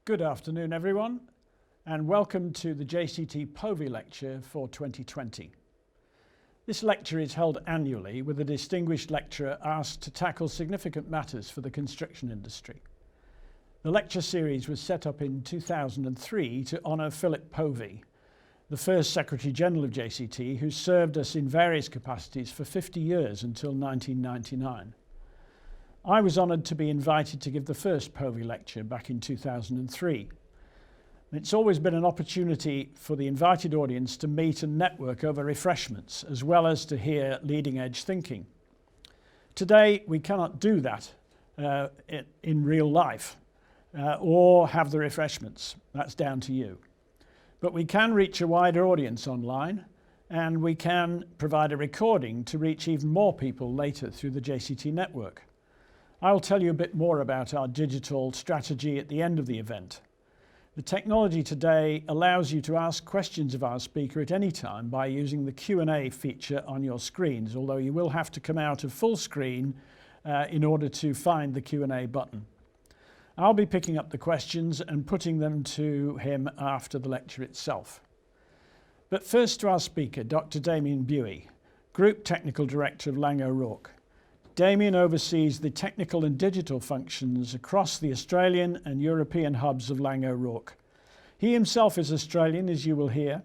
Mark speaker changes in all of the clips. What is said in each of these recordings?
Speaker 1: Good afternoon, everyone, and welcome to the JCT Povey Lecture for 2020. This lecture is held annually with a distinguished lecturer asked to tackle significant matters for the construction industry. The lecture series was set up in 2003 to honour Philip Povey, the first Secretary General of JCT, who served us in various capacities for 50 years until 1999. I was honoured to be invited to give the first Povey Lecture back in 2003. It's always been an opportunity for the invited audience to meet and network over refreshments, as well as to hear leading-edge thinking. Today, we cannot do that in real life or have the refreshments. That's down to you. But we can reach a wider audience online, and we can provide a recording to reach even more people later through the JCT network. I'll tell you a bit more about our digital strategy at the end of the event. The technology today allows you to ask questions of our speaker at any time by using the Q&A feature on your screens, although you will have to come out of full screen in order to find the Q&A button. I'll be picking up the questions and putting them to him after the lecture itself. But first to our speaker, Dr Damien Buie, Group Technical Director of Laing O'Rourke. Damien oversees the technical and digital functions across the Australian and European hubs of Laing O'Rourke. He himself is Australian, as you will hear,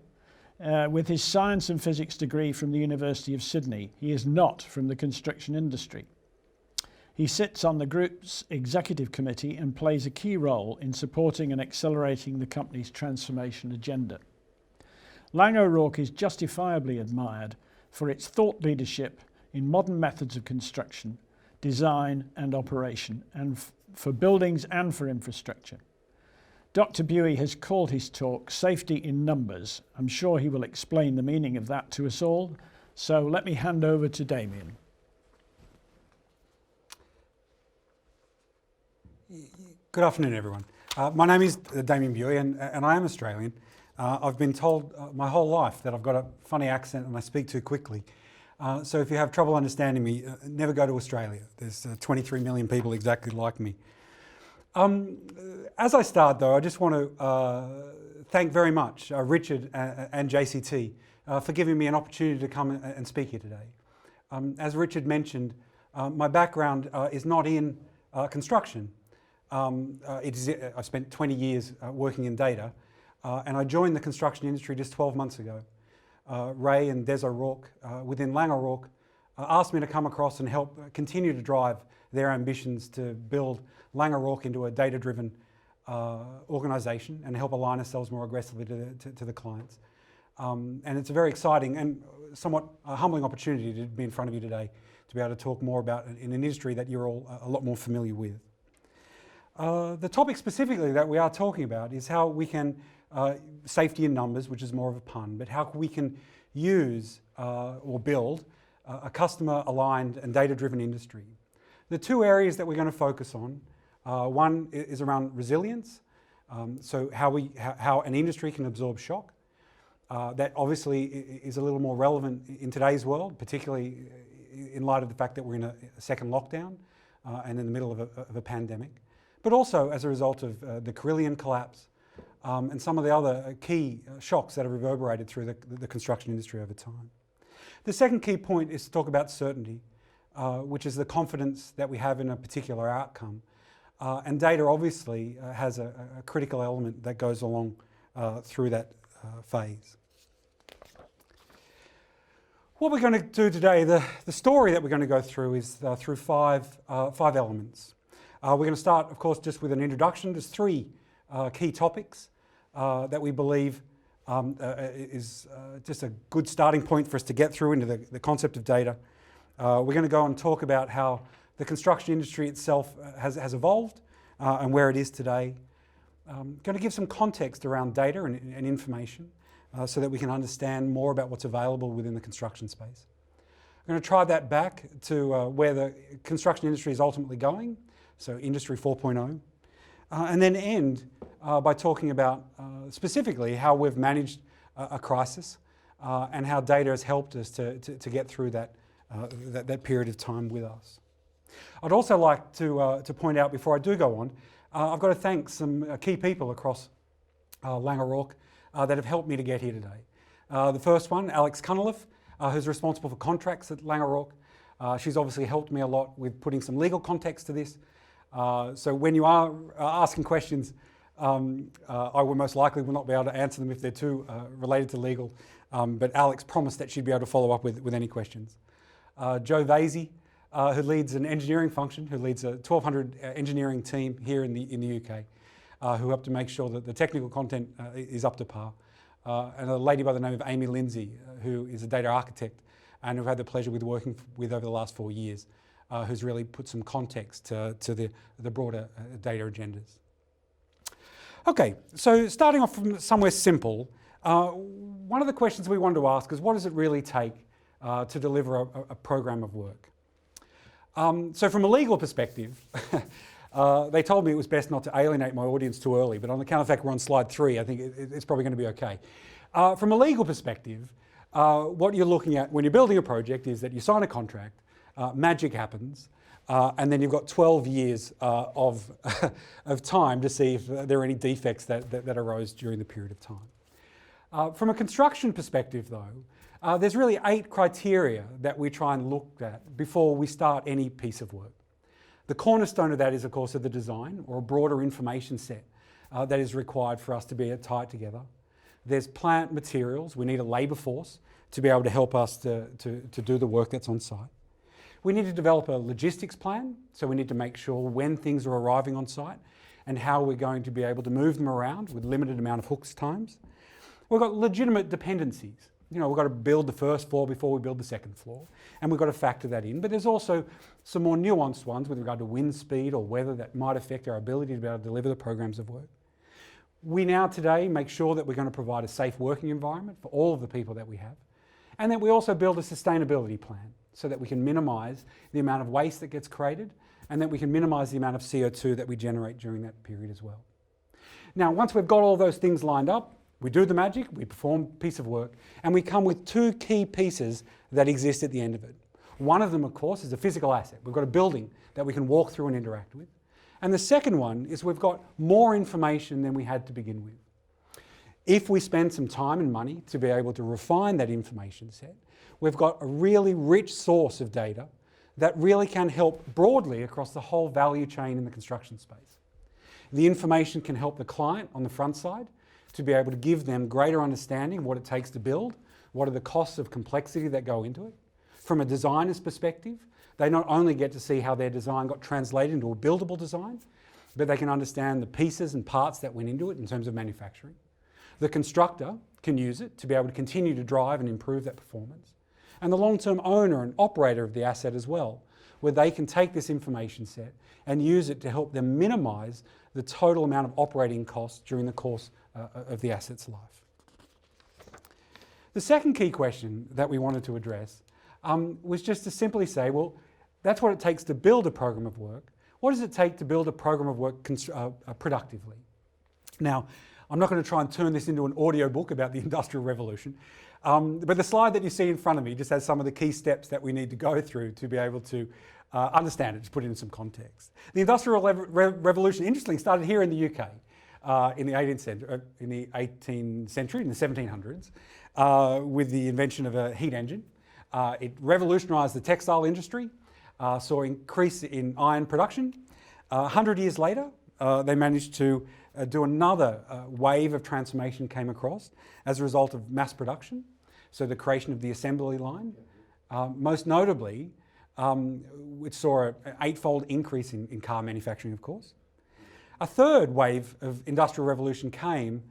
Speaker 1: with his science and physics degree from the University of Sydney. He is not from the construction industry. He sits on the group's executive committee and plays a key role in supporting and accelerating the company's transformation agenda. Laing O'Rourke is justifiably admired for its thought leadership in modern methods of construction, design and operation, and for buildings and for infrastructure. Dr Buie has called his talk Safety in Numbers. I'm sure he will explain the meaning of that to us all. So let me hand over to Damien.
Speaker 2: Good afternoon, everyone. My name is Damien Buie and I am Australian. I've been told my whole life that I've got a funny accent and I speak too quickly. So if you have trouble understanding me, never go to Australia. There's 23 million people exactly like me. As I start though, I just want to thank very much Richard and JCT for giving me an opportunity to come and speak here today. As Richard mentioned, my background is not in construction. I've spent 20 years working in data and I joined the construction industry just 12 months ago. Ray and Des O'Rourke within Laing O'Rourke asked me to come across and help continue to drive their ambitions to build Laing O'Rourke into a data-driven organisation and help align ourselves more aggressively to the clients. And it's a very exciting and somewhat humbling opportunity to be in front of you today to be able to talk more about in an industry that you're all a lot more familiar with. The topic specifically that we are talking about is how we can safety in numbers, which is more of a pun, but how we can use or build a customer-aligned and data-driven industry. The two areas that we're going to focus on, one is around resilience, so how an industry can absorb shock. That obviously is a little more relevant in today's world, particularly in light of the fact that we're in a second lockdown and in the middle of a pandemic, but also as a result of the Carillion collapse, and some of the other key shocks that have reverberated through the construction industry over time. The second key point is to talk about certainty, which is the confidence that we have in a particular outcome. And data obviously has a critical element that goes along through that phase. What we're going to do today, the story that we're going to go through is through five elements. We're going to start, of course, just with an introduction. There's three key topics that we believe is just a good starting point for us to get through into the concept of data. We're going to go and talk about how the construction industry itself has evolved and where it is today. Going to give some context around data and information so that we can understand more about what's available within the construction space. I'm going to try that back to where the construction industry is ultimately going, so Industry 4.0. And then end by talking about specifically how we've managed a crisis and how data has helped us to get through that period of time with us. I'd also like to point out before I do go on I've got to thank some key people across Laing O'Rourke that have helped me to get here today. The first one, Alex Cunliffe, who's responsible for contracts at Laing O'Rourke. She's obviously helped me a lot with putting some legal context to this. So when you are asking questions, I will most likely will not be able to answer them if they're too related to legal, but Alex promised that she'd be able to follow up with any questions. Joe Vasey, who leads an engineering function, who leads a 1,200 engineering team here in the UK, who help to make sure that the technical content is up to par. And a lady by the name of Amy Lindsay, who is a data architect and who I've had the pleasure with working with over the last 4 years, who's really put some context to the broader data agendas. Okay, so starting off from somewhere simple, one of the questions we wanted to ask is, what does it really take to deliver a program of work? So from a legal perspective, they told me it was best not to alienate my audience too early, but on the count of the fact we're on slide 3, I think it's probably going to be okay. From a legal perspective, what you're looking at when you're building a project is that you sign a contract, magic happens, and then you've got 12 years of time to see if there are any defects that arose during the period of time. From a construction perspective though, there's really 8 criteria that we try and look at before we start any piece of work. The cornerstone of that is of course the design or a broader information set that is required for us to be tied together. There's plant materials. We need a labour force to be able to help us to do the work that's on site. We need to develop a logistics plan, so we need to make sure when things are arriving on site and how we're going to be able to move them around with limited amount of hooks times. We've got legitimate dependencies. You know, we've got to build the first floor before we build the second floor, and we've got to factor that in. But there's also some more nuanced ones with regard to wind speed or weather that might affect our ability to be able to deliver the programs of work. We now today make sure that we're going to provide a safe working environment for all of the people that we have, and that we also build a sustainability plan so that we can minimise the amount of waste that gets created and that we can minimise the amount of CO2 that we generate during that period as well. Now, once we've got all those things lined up, we do the magic, we perform a piece of work, and we come with 2 key pieces that exist at the end of it. One of them, of course, is a physical asset. We've got a building that we can walk through and interact with. And the second one is we've got more information than we had to begin with. If we spend some time and money to be able to refine that information set, we've got a really rich source of data that really can help broadly across the whole value chain in the construction space. The information can help the client on the front side to be able to give them greater understanding of what it takes to build, what are the costs of complexity that go into it. From a designer's perspective, they not only get to see how their design got translated into a buildable design, but they can understand the pieces and parts that went into it in terms of manufacturing. The constructor can use it to be able to continue to drive and improve that performance. And the long-term owner and operator of the asset as well, where they can take this information set and use it to help them minimise the total amount of operating costs during the course of the asset's life. The second key question that we wanted to address was just to simply say, well, that's what it takes to build a program of work. What does it take to build a program of work productively? Now, I'm not going to try and turn this into an audio book about the Industrial Revolution, but the slide that you see in front of me just has some of the key steps that we need to go through to be able to understand it, to put it in some context. The Industrial Revolution, interestingly, started here in the UK in the 18th century, in the 1700s, with the invention of a heat engine. It revolutionised the textile industry, saw increase in iron production. 100 years later, they managed to do another wave of transformation came across as a result of mass production, so the creation of the assembly line. Most notably, it saw an 8-fold increase in car manufacturing, of course. A third wave of industrial revolution came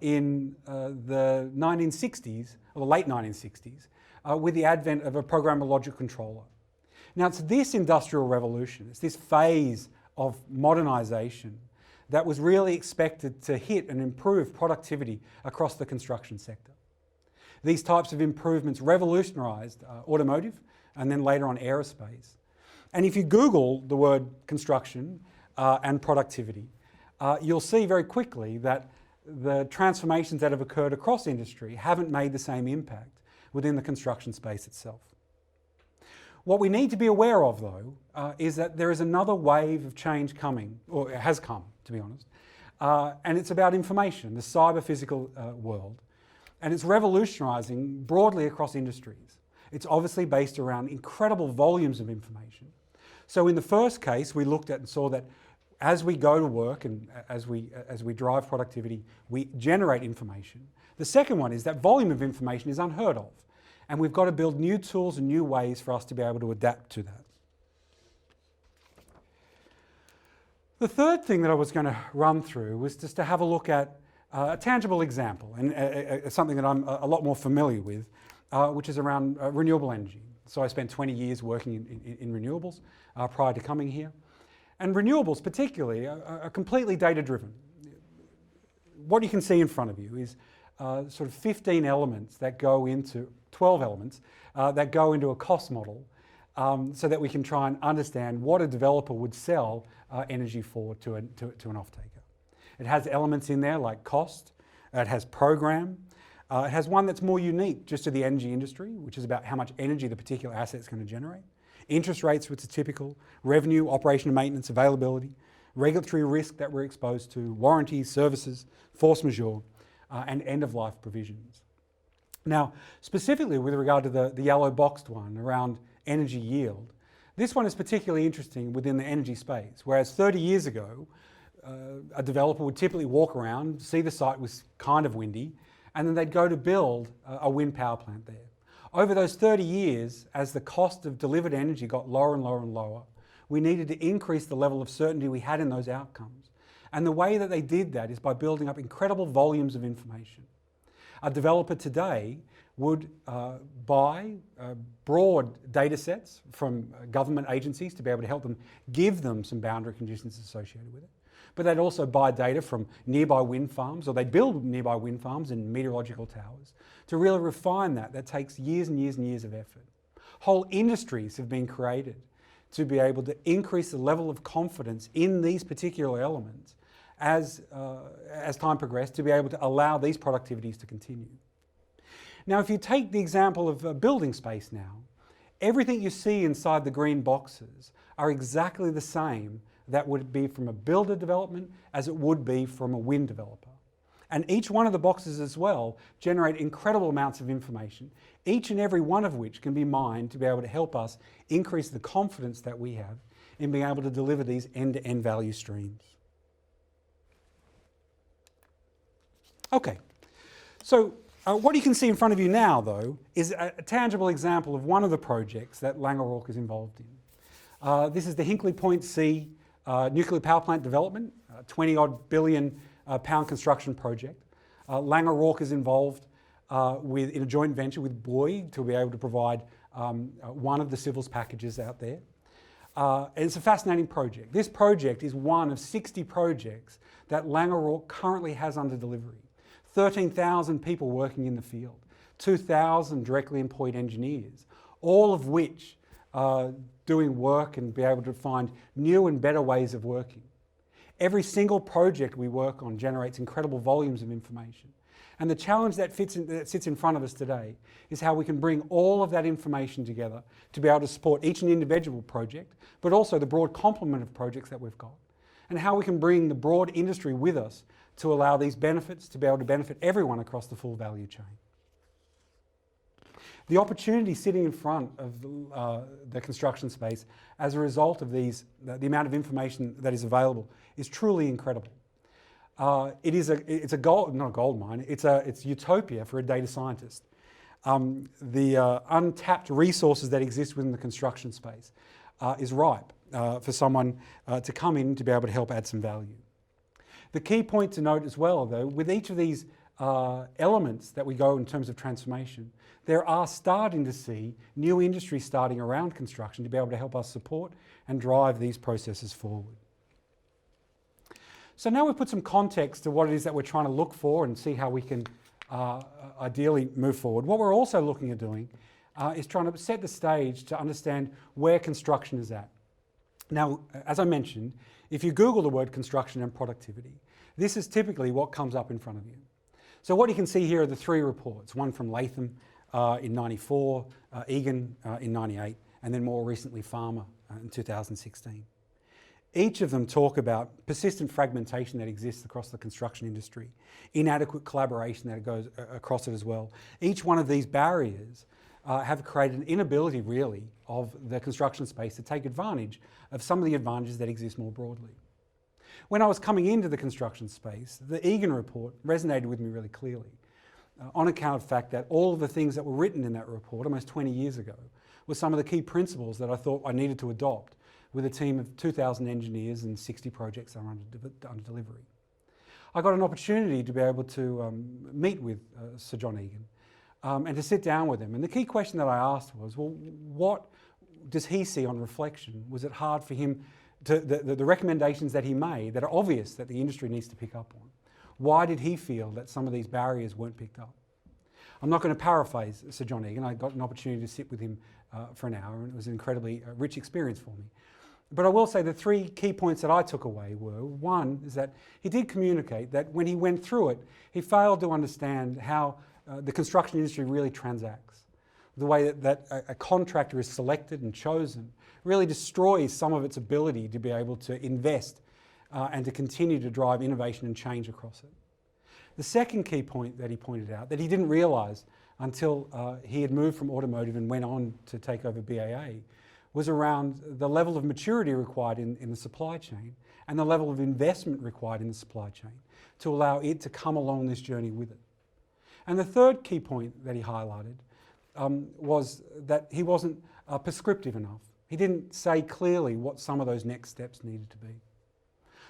Speaker 2: in the 1960s, or the late 1960s, with the advent of a programmable logic controller. Now, it's this industrial revolution, it's this phase of modernisation that was really expected to hit and improve productivity across the construction sector. These types of improvements revolutionised automotive and then later on aerospace. And if you Google the word construction and productivity, you'll see very quickly that the transformations that have occurred across industry haven't made the same impact within the construction space itself. What we need to be aware of, though, is that there is another wave of change coming, or it has come, to be honest, and it's about information, the cyber-physical world, and it's revolutionising broadly across industries. It's obviously based around incredible volumes of information. So in the first case, we looked at and saw that as we go to work and as we drive productivity, we generate information. The second one is that volume of information is unheard of, and we've got to build new tools and new ways for us to be able to adapt to that. The third thing that I was going to run through was just to have a look at a tangible example, and something that I'm a lot more familiar with, which is around renewable energy. So I spent 20 years working in renewables prior to coming here. And renewables particularly are completely data-driven. What you can see in front of you is sort of 15 elements that go into, 12 elements that go into a cost model so that we can try and understand what a developer would sell energy for to an off-taker. It has elements in there like cost, it has program, it has one that's more unique just to the energy industry, which is about how much energy the particular asset is going to generate. Interest rates, which is typical, revenue, operation and maintenance, availability, regulatory risk that we're exposed to, warranties, services, force majeure, and end-of-life provisions. Now, specifically with regard to the yellow boxed one around energy yield, this one is particularly interesting within the energy space, whereas 30 years ago, a developer would typically walk around, see the site was kind of windy, and then they'd go to build a wind power plant there. Over those 30 years, as the cost of delivered energy got lower and lower and lower, we needed to increase the level of certainty we had in those outcomes. And the way that they did that is by building up incredible volumes of information. A developer today would buy broad data sets from government agencies to be able to help them give them some boundary conditions associated with it. But they'd also buy data from nearby wind farms, or they'd build nearby wind farms and meteorological towers to really refine that. That takes years and years and years of effort. Whole industries have been created to be able to increase the level of confidence in these particular elements as time progressed, to be able to allow these productivities to continue. Now, if you take the example of building space now, everything you see inside the green boxes are exactly the same that would be from a builder development as it would be from a wind developer. And each one of the boxes as well generate incredible amounts of information, each and every one of which can be mined to be able to help us increase the confidence that we have in being able to deliver these end-to-end value streams. Okay, so what you can see in front of you now, though, is a tangible example of one of the projects that Laing O'Rourke is involved in. This is the Hinckley Point C nuclear power plant development, 20-odd billion pound construction project. Laing O'Rourke is involved in a joint venture with Buie to be able to provide one of the civils packages out there. And it's a fascinating project. This project is one of 60 projects that Laing O'Rourke currently has under delivery. 13,000 people working in the field, 2,000 directly employed engineers, all of which are doing work and be able to find new and better ways of working. Every single project we work on generates incredible volumes of information. And the challenge that sits in front of us today is how we can bring all of that information together to be able to support each and individual project, but also the broad complement of projects that we've got. And how we can bring the broad industry with us to allow these benefits to be able to benefit everyone across the full value chain. The opportunity sitting in front of the construction space as a result of the amount of information that is available is truly incredible. It's a gold, not a gold mine, it's utopia for a data scientist. The untapped resources that exist within the construction space is ripe for someone to come in to be able to help add some value. The key point to note as well, though, with each of these elements that we go in terms of transformation, there are starting to see new industries starting around construction to be able to help us support and drive these processes forward. So now we've put some context to what it is that we're trying to look for and see how we can ideally move forward. What we're also looking at doing is trying to set the stage to understand where construction is at. Now, as I mentioned, if you Google the word construction and productivity, this is typically what comes up in front of you. So what you can see here are the three reports, one from Latham in 94, Egan in 98, and then more recently Farmer in 2016. Each of them talk about persistent fragmentation that exists across the construction industry, inadequate collaboration that goes across it as well. Each one of these barriers have created an inability really of the construction space to take advantage of some of the advantages that exist more broadly. When I was coming into the construction space, the Egan report resonated with me really clearly on account of the fact that all of the things that were written in that report almost 20 years ago were some of the key principles that I thought I needed to adopt with a team of 2,000 engineers and 60 projects that are under delivery. I got an opportunity to be able to meet with Sir John Egan and to sit down with him. And the key question that I asked was, well, what does he see on reflection? Was it hard for him to, the recommendations that he made that are obvious that the industry needs to pick up on? Why did he feel that some of these barriers weren't picked up? I'm not going to paraphrase Sir John Egan. I got an opportunity to sit with him for an hour, and it was an incredibly rich experience for me. But I will say the three key points that I took away were, one is that he did communicate that when he went through it, he failed to understand how the construction industry really transacts. The way that a contractor is selected and chosen really destroys some of its ability to be able to invest and to continue to drive innovation and change across it. The second key point that he pointed out that he didn't realise until he had moved from automotive and went on to take over BAA was around the level of maturity required in the supply chain and the level of investment required in the supply chain to allow it to come along this journey with it. And the third key point that he highlighted was that he wasn't prescriptive enough. He didn't say clearly what some of those next steps needed to be.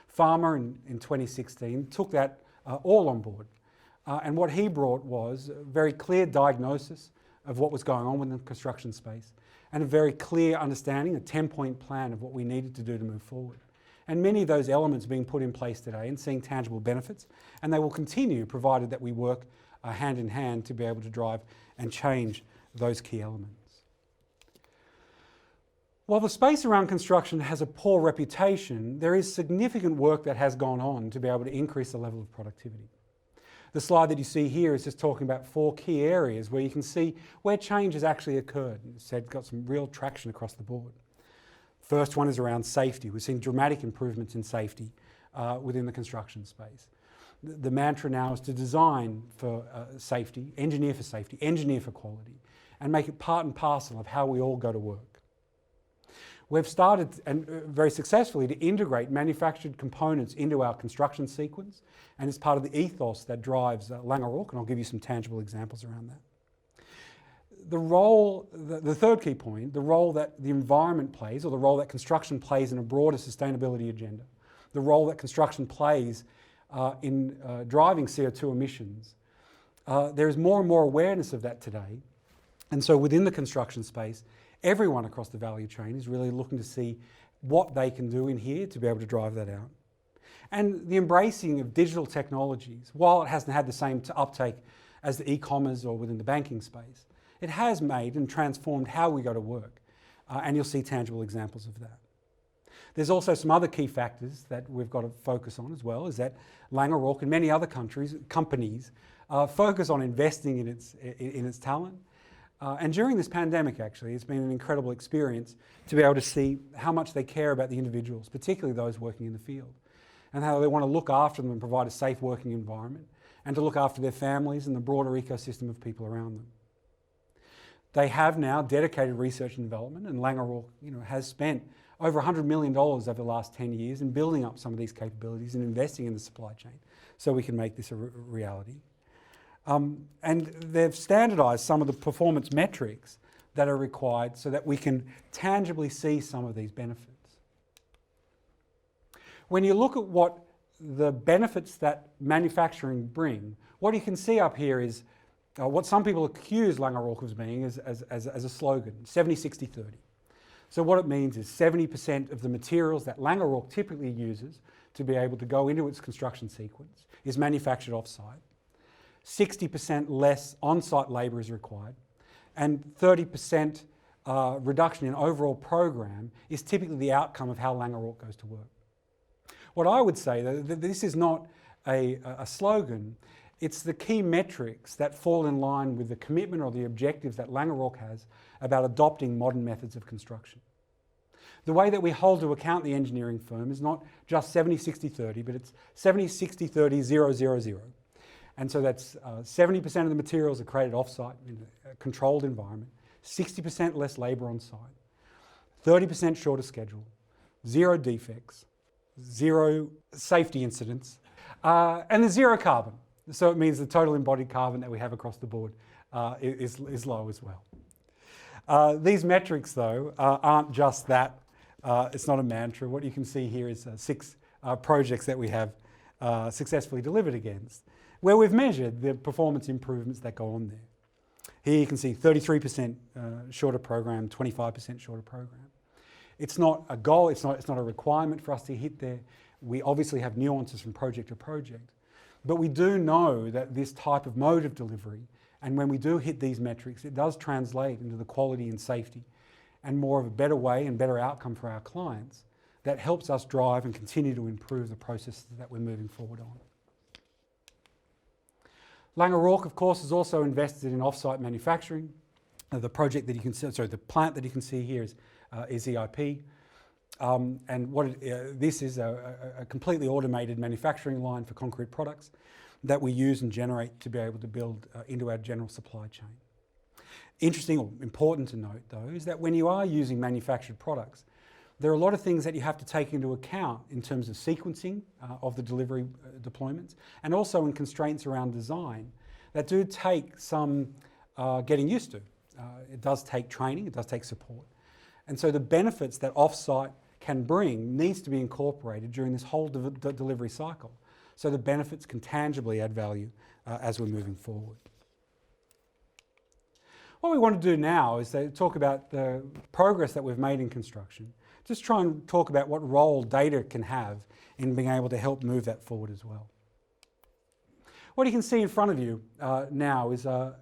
Speaker 2: Farmer in 2016 took that all on board. And what he brought was a very clear diagnosis of what was going on within the construction space and a very clear understanding, a 10-point plan of what we needed to do to move forward. And many of those elements being put in place today and seeing tangible benefits, and they will continue provided that we work hand in hand to be able to drive and change those key elements. While the space around construction has a poor reputation, there is significant work that has gone on to be able to increase the level of productivity. The slide that you see here is just talking about 4 key areas where you can see where change has actually occurred. It's got some real traction across the board. First one is around safety. We've seen dramatic improvements in safety within the construction space. The mantra now is to design for safety, engineer for quality, and make it part and parcel of how we all go to work. We've started, and very successfully, to integrate manufactured components into our construction sequence, and it's part of the ethos that drives Laing O'Rourke, and I'll give you some tangible examples around that. The third key point, the role that the environment plays, or the role that construction plays in a broader sustainability agenda, the role that construction plays in driving CO2 emissions. There is more and more awareness of that today, and so within the construction space, everyone across the value chain is really looking to see what they can do in here to be able to drive that out. And the embracing of digital technologies, while it hasn't had the same uptake as the e-commerce or within the banking space, it has made and transformed how we go to work. And you'll see tangible examples of that. There's also some other key factors that we've got to focus on as well, is that Laing O'Rourke and many other companies focus on investing in its talent. And during this pandemic, actually, it's been an incredible experience to be able to see how much they care about the individuals, particularly those working in the field, and how they want to look after them and provide a safe working environment, and to look after their families and the broader ecosystem of people around them. They have now dedicated research and development, and Laing O'Rourke, has spent over $100 million over the last 10 years in building up some of these capabilities and investing in the supply chain so we can make this a reality. And they've standardised some of the performance metrics that are required so that we can tangibly see some of these benefits. When you look at what the benefits that manufacturing bring, what you can see up here is what some people accuse Laing O'Rourke of being as a slogan, 70-60-30. So what it means is 70% of the materials that Laing O'Rourke typically uses to be able to go into its construction sequence is manufactured off-site. 60% less on-site labour is required, and 30% reduction in overall program is typically the outcome of how Laing O'Rourke goes to work. What I would say, that this is not a slogan, It's the key metrics that fall in line with the commitment or the objectives that Laing O'Rourke has about adopting modern methods of construction. The way that we hold to account the engineering firm is not just 70-60-30, but it's 70-60-30-0-0-0. And so that's 70% of the materials are created off-site in a controlled environment, 60% less labour on site, 30% shorter schedule, 0 defects, 0 safety incidents, and there's 0 carbon. So it means the total embodied carbon that we have across the board is low as well. These metrics, though, aren't just that. It's not a mantra. What you can see here is 6 projects that we have successfully delivered against, where we've measured the performance improvements that go on there. Here you can see 33% shorter program, 25% shorter program. It's not a goal, it's not a requirement for us to hit there. We obviously have nuances from project to project, but we do know that this type of mode of delivery, and when we do hit these metrics, it does translate into the quality and safety and more of a better way and better outcome for our clients that helps us drive and continue to improve the processes that we're moving forward on. Laing O'Rourke, of course, has also invested in off-site manufacturing. The project that you can see, the plant that you can see here is EIP. And this is a completely automated manufacturing line for concrete products that we use and generate to be able to build into our general supply chain. Interesting or important to note, though, is that when you are using manufactured products, there are a lot of things that you have to take into account in terms of sequencing of the delivery deployments, and also in constraints around design that do take some getting used to. It does take training, it does take support. And so the benefits that off-site can bring needs to be incorporated during this whole delivery cycle, so the benefits can tangibly add value as we're moving forward. What we want to do now is to talk about the progress that we've made in construction. Just try and talk about what role data can have in being able to help move that forward as well. What you can see in front of you now is a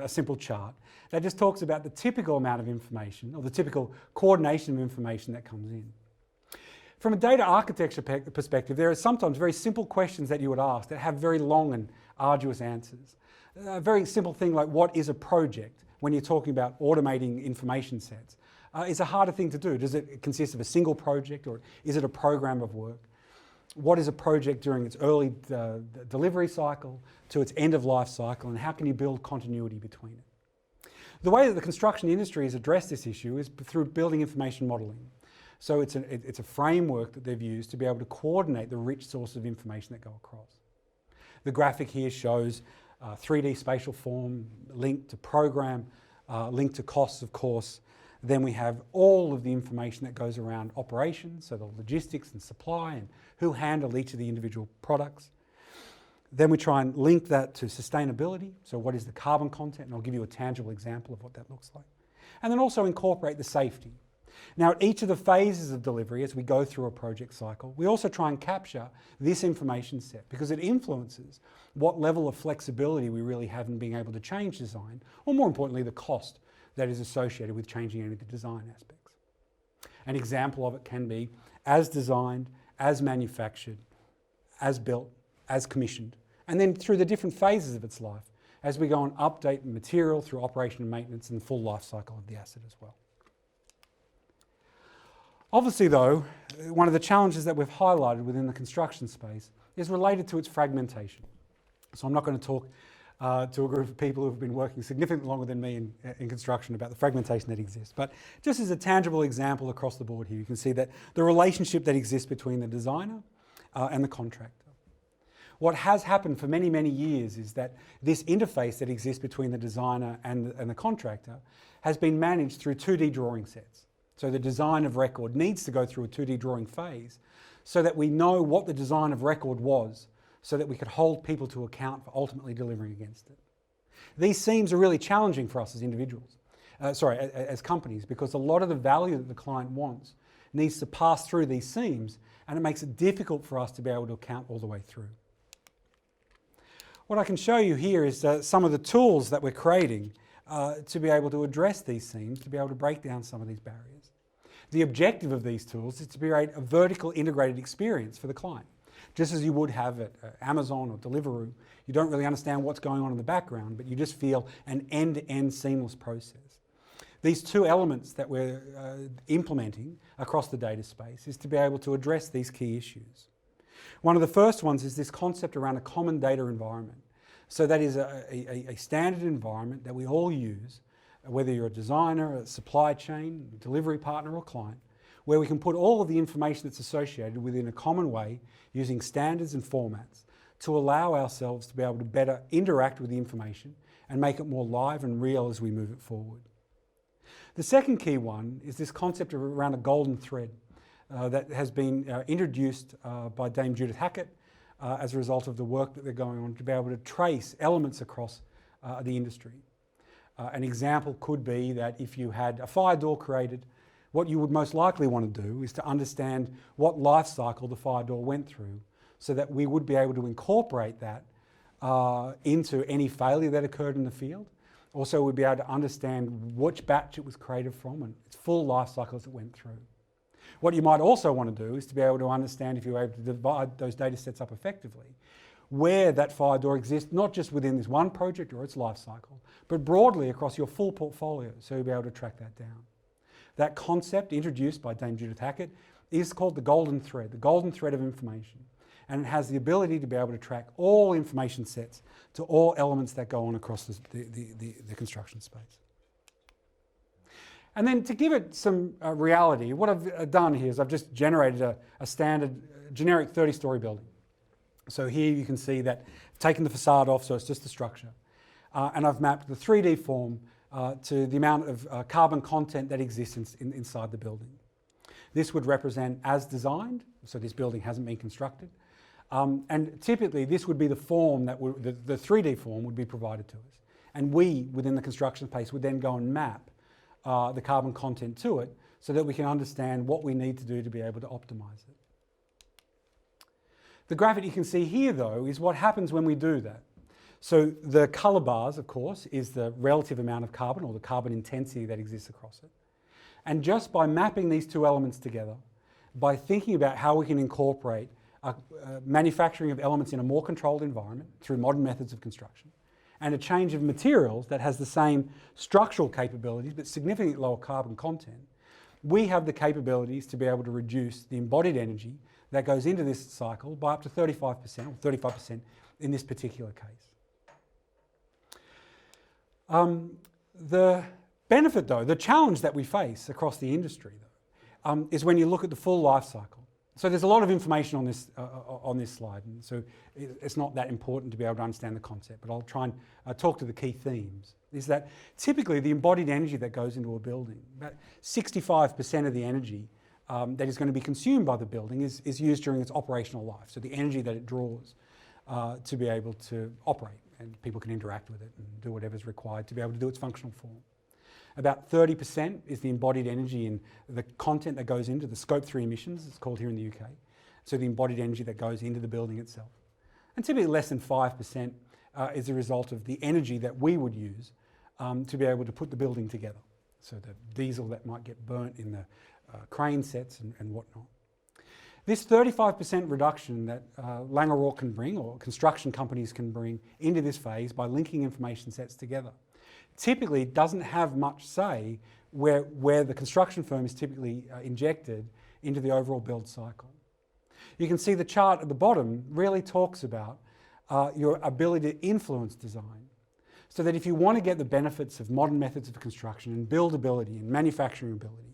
Speaker 2: simple chart that just talks about the typical amount of information, or the typical coordination of information that comes in. From a data architecture perspective, there are sometimes very simple questions that you would ask that have very long and arduous answers. A very simple thing like, what is a project, when you're talking about automating information sets, is a harder thing to do. Does it consist of a single project, or is it a program of work? What is a project during its early delivery cycle to its end of life cycle, and how can you build continuity between it? The way that the construction industry has addressed this issue is through building information modelling. So it's a framework that they've used to be able to coordinate the rich sources of information that go across. The graphic here shows 3D spatial form linked to program, linked to costs, of course. Then we have all of the information that goes around operations, so the logistics and supply and who handle each of the individual products. Then we try and link that to sustainability, so what is the carbon content, and I'll give you a tangible example of what that looks like. And then also incorporate the safety. Now, at each of the phases of delivery, as we go through a project cycle, we also try and capture this information set because it influences what level of flexibility we really have in being able to change design, or more importantly, the cost that is associated with changing any of the design aspects. An example of it can be as designed, as manufactured, as built, as commissioned, and then through the different phases of its life as we go and update material through operation and maintenance and the full life cycle of the asset as well. Obviously, though, one of the challenges that we've highlighted within the construction space is related to its fragmentation. So I'm not going to talk to a group of people who have been working significantly longer than me in construction about the fragmentation that exists. But just as a tangible example across the board here, you can see that the relationship that exists between the designer and the contractor. What has happened for many, many years is that this interface that exists between the designer and the contractor has been managed through 2D drawing sets. So the design of record needs to go through a 2D drawing phase so that we know what the design of record was, so that we could hold people to account for ultimately delivering against it. These seams are really challenging for us as individuals, as companies, because a lot of the value that the client wants needs to pass through these seams, and it makes it difficult for us to be able to account all the way through. What I can show you here is some of the tools that we're creating to be able to address these seams, to be able to break down some of these barriers. The objective of these tools is to create a vertical integrated experience for the client. just as you would have at Amazon or Deliveroo. You don't really understand what's going on in the background, but you just feel an end-to-end seamless process. These two elements that we're implementing across the data space is to be able to address these key issues. One of the first ones is this concept around a common data environment. So that is a standard environment that we all use, whether you're a designer, a supply chain, delivery partner or client, where we can put all of the information that's associated within a common way using standards and formats to allow ourselves to be able to better interact with the information and make it more live and real as we move it forward. The second key one is this concept of around a golden thread that has been introduced by Dame Judith Hackett as a result of the work that they're going on to be able to trace elements across the industry. An example could be that if you had a fire door created, what you would most likely want to do is to understand what life cycle the fire door went through so that we would be able to incorporate that into any failure that occurred in the field. Also, we'd be able to understand which batch it was created from and its full life cycles it went through. What you might also want to do is to be able to understand, if you're able to divide those data sets up effectively, where that fire door exists, not just within this one project or its life cycle, but broadly across your full portfolio, so you'll be able to track that down. That concept, introduced by Dame Judith Hackett, is called the golden thread of information. And it has the ability to be able to track all information sets to all elements that go on across the construction space. And then to give it some reality, what I've done here is I've just generated a standard generic 30-story building. So here you can see that I've taken the facade off, so it's just the structure. And I've mapped the 3D form to the amount of carbon content that exists inside the building. This would represent as designed, so this building hasn't been constructed. And typically this would be the form that the 3D form would be provided to us. And we, within the construction space, would then go and map the carbon content to it so that we can understand what we need to do to be able to optimize it. The graphic you can see here, though, is what happens when we do that. So the colour bars, of course, is the relative amount of carbon or the carbon intensity that exists across it. And just by mapping these two elements together, by thinking about how we can incorporate manufacturing of elements in a more controlled environment through modern methods of construction, and a change of materials that has the same structural capabilities but significantly lower carbon content, we have the capabilities to be able to reduce the embodied energy that goes into this cycle by up to 35%, or 35% in this particular case. The benefit, though, the challenge that we face across the industry, though, is when you look at the full life cycle. So there's a lot of information on this slide, and so it's not that important to be able to understand the concept, but I'll try and talk to the key themes. Is that typically the embodied energy that goes into a building, about 65% of the energy that is going to be consumed by the building is used during its operational life, so the energy that it draws to be able to operate, and people can interact with it and do whatever's required to be able to do its functional form. About 30% is the embodied energy in the content that goes into the Scope 3 emissions, it's called here in the UK. So the embodied energy that goes into the building itself. And typically less than 5% is a result of the energy that we would use to be able to put the building together. So the diesel that might get burnt in the crane sets and whatnot. This 35% reduction that Laing O'Rourke can bring, or construction companies can bring into this phase by linking information sets together, typically doesn't have much say where the construction firm is typically injected into the overall build cycle. You can see the chart at the bottom really talks about your ability to influence design. So that if you want to get the benefits of modern methods of construction and buildability and manufacturing ability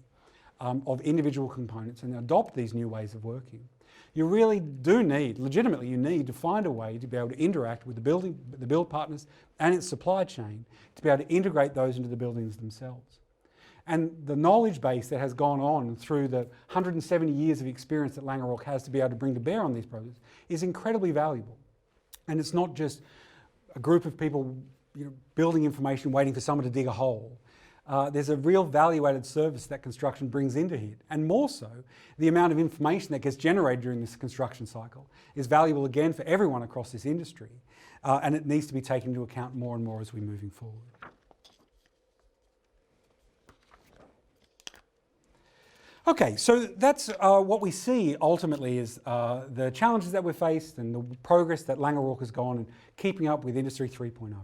Speaker 2: of individual components and adopt these new ways of working, you really do need, legitimately you need to find a way to be able to interact with the build partners and its supply chain to be able to integrate those into the buildings themselves. And the knowledge base that has gone on through the 170 years of experience that Laing O'Rourke has to be able to bring to bear on these projects is incredibly valuable. And it's not just a group of people building information waiting for someone to dig a hole. There's a real value-added service that construction brings into here. And more so, the amount of information that gets generated during this construction cycle is valuable again for everyone across this industry. And it needs to be taken into account more and more as we're moving forward. Okay, so that's what we see ultimately is the challenges that we've faced and the progress that Laing O'Rourke has gone in keeping up with Industry 3.0.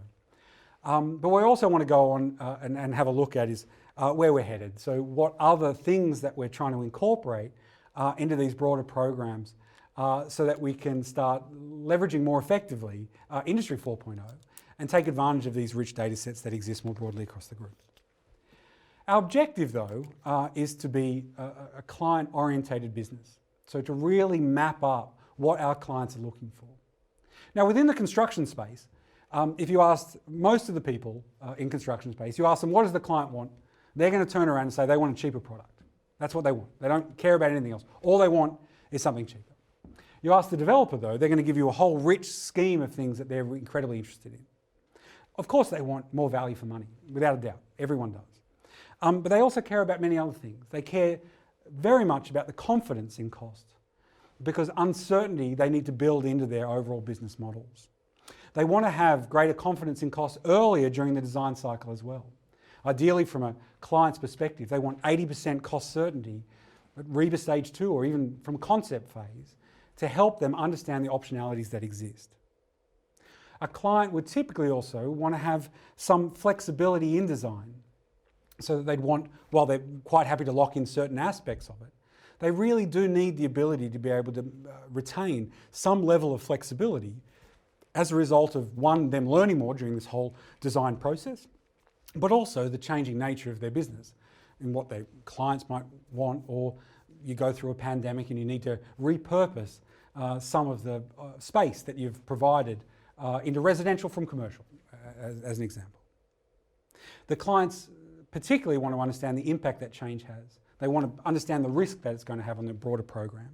Speaker 2: But we also want to go on and have a look at is where we're headed. So what other things that we're trying to incorporate into these broader programs so that we can start leveraging more effectively Industry 4.0 and take advantage of these rich data sets that exist more broadly across the group. Our objective, though, is to be a client-orientated business. So to really map up what our clients are looking for. Now, within the construction space, if you asked most of the people in construction space, you ask them, what does the client want? They're going to turn around and say they want a cheaper product. That's what they want. They don't care about anything else. All they want is something cheaper. You ask the developer, though, they're going to give you a whole rich scheme of things that they're incredibly interested in. Of course, they want more value for money, without a doubt. Everyone does. But they also care about many other things. They care very much about the confidence in cost, because uncertainty they need to build into their overall business models. They want to have greater confidence in cost earlier during the design cycle as well. Ideally, from a client's perspective, they want 80% cost certainty at REBA stage 2 or even from concept phase to help them understand the optionalities that exist. A client would typically also want to have some flexibility in design, so that they'd want, while they're quite happy to lock in certain aspects of it, they really do need the ability to be able to retain some level of flexibility as a result of, one, them learning more during this whole design process, but also the changing nature of their business and what their clients might want, or you go through a pandemic and you need to repurpose some of the space that you've provided into residential from commercial, as an example. The clients particularly want to understand the impact that change has. They want to understand the risk that it's going to have on the broader program.